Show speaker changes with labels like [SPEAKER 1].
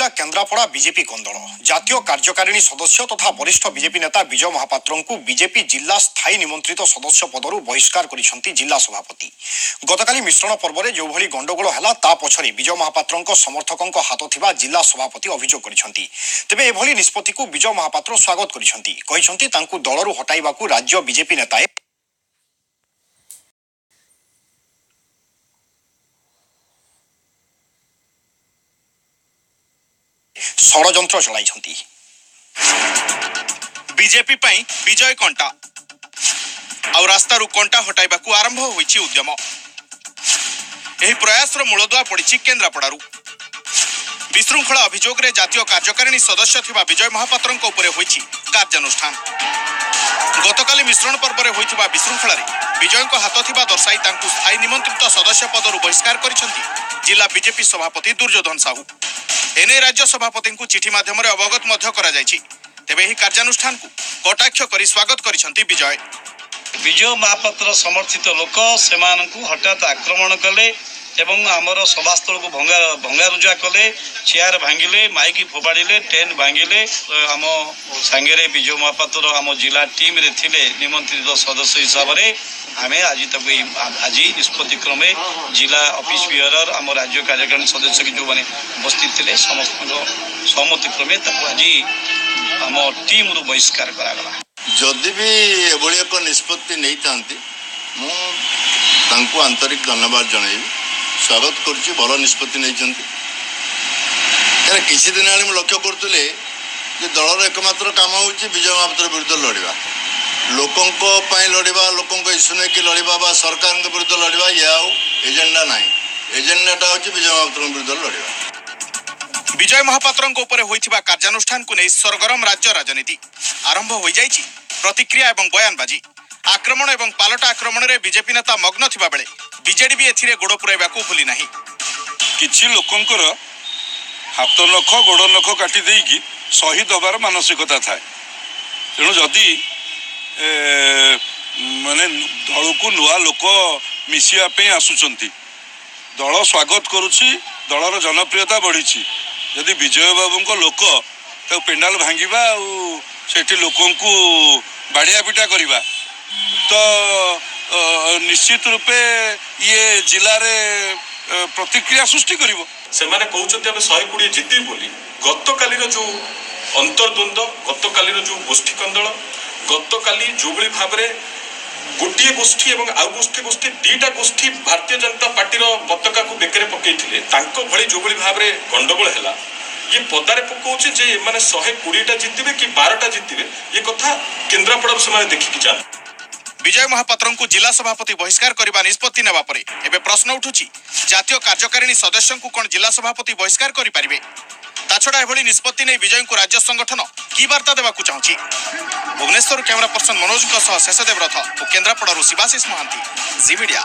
[SPEAKER 1] बढ़िला Kendrapara BJP Kondal. जातीय कार्यकारिणी सदस्य तथा वरिष्ठ बीजेपी नेता विजय महापात्र को बीजेपी जिला स्थायी निमंत्रित सदस्य पदर बहिष्कार करिसेंती जिला सभापति। गतकाली मिश्रण पर्व में जो भली गंडगोल है ता पछरे विजय महापात्र समर्थकों हाथ थिबा जिला सभापति अभियोग करिसेंती। तेबे एभली निष्पत्ति को विजय महापात्र स्वागत करिसेंती। कहिसेंती तांकु दलरु हटाइबाकू राज्य बीजेपी नेताए षड़यंत्र चलाई।
[SPEAKER 2] बीजेपी पई विजय कंटा और रास्तारू कंटा हटाइबाकू आरंभ होईछि उद्यम। एही प्रयासर मूलदुआ पड़िछि केन्द्रापड़ारू। विशृंखला अभियोग रे जातीय कार्यकारिणी सदस्य थिबा विजय महापात्रଙ୍କ उपरे होईछि कार्यानुष्ठान। गतकाली मिश्रण पर्व रे होईथिबा विशृंखला रे विजयଙ୍କ हाथ थिबा दर्शाई तांकु स्थायी निमंत्रित सदस्य पदरु बहिष्कार करिसेंती जिला बीजेपी सभापति दुर्योधन साहू। एने राज्य सभापति को चिठी माध्यम अवगत मध्य करा जायछि। तेबे एही कार्यानुष्ठान को कटाक्ष करी स्वागत करिसेंती विजय।
[SPEAKER 3] विजय महापात्र समर्थित लोक सेमानकु हठात आक्रमण कले एवं आमर सभास्थल को भंगारुजा कले, चेयर भांगिले, माइक फोपाड़िले, टेंट भांगिले। आम सांगेरे विजय महापात्र आम जिला टीम रे थिले निमंत्रित सदस्य हिसाब रे आमे आज निष्पत्ति क्रमे जिला ऑफिस बियर आम राज्य कार्यकारिणी सदस्य की जो माने उपस्थित थे समस्त सहमति क्रमे आज आम टीम रु बहिष्कार करागला।
[SPEAKER 4] जदि भी एभली एक निष्पत्ति नहीं थांती मु आंतरिक धन्यवाद जनइबी। स्वागत करुच्ची भल निष्पत्ति नहीं किसी दिन आने लक्ष्य करुले दलर एकमात्र काम हूँ विजय महापात्र विरुद्ध लड़वा, लोकों लड़वा, लोकों इश्यू नहीं कि लड़वा सरकार विरुद्ध लड़वा या एजेंडा ना। एजेंडाटा हूँ विजय महापात्र विरुद्ध लड़वा।
[SPEAKER 2] विजय महापात्रଙ୍କ उपरे होइथिबा कार्यानुष्ठान को नहीं सरगरम राज्य राजनीति आरंभ हो जाइछि। प्रतिक्रिया एवं बयानबाजी, आक्रमण एवं पालटा आक्रमण रे बीजेपी नेता मग्न थिबा बेले बीजेडी भी एथिरे गोड़ पुराइबाकू भूली नाही।
[SPEAKER 5] किछि लोकंकर हाथ नख गोड़ नख काटी देइकी शहीद हबार मानसिकता थाए। तेणु जदि माने दल को नुआ लोक मिसिया पे आसुचंती, दल स्वागत करुछि, दलर जनप्रियता बढ़ी। जदि विजय बाबू लोक तो पेंडाल भांगिबा और सेठी लोकों को बाड़िया पिटा करिबा तो निश्चित रूपे ये जिले रे प्रतिक्रिया सृष्टि करिवो।
[SPEAKER 6] से माने कहउछथि हम 120 जिति बोली। गतकाली जो अंतर्द्वंद, गतकाली जो गोष्ठी कंदल, गतकाली जोबली भाव रे गोटे गोष्ठी एवं आउ गोष्ठी दीटा गोष्ठी भारतीय जनता पार्टी पताका को बेकरे पकईथिले तांको भली जोबली भाव रे गंडगोल हैला। ये पदारे पकाउछे जे माने 120टा जितिबे कि 12टा जितिबे ये कथा केन्द्रापड़ा से देखिकी जान।
[SPEAKER 2] विजय महापात्र को जिला सभापति बहिष्कार करने निष्पत्ति नेबा परे एबे प्रश्न उठुछि जातीय कार्यकारिणी सदस्य को कौन जिला सभापति बहिष्कार करि परिबे। ताछड़ा एभली निष्पत्ति नै विजय को राज्य संगठन की वार्ता देबाकू चाहुछि। भुवनेश्वर कैमरा पर्सन मनोज शेषदेव रथ और केन्द्रापड़ा शिवाशीष महांती, जी मीडिया।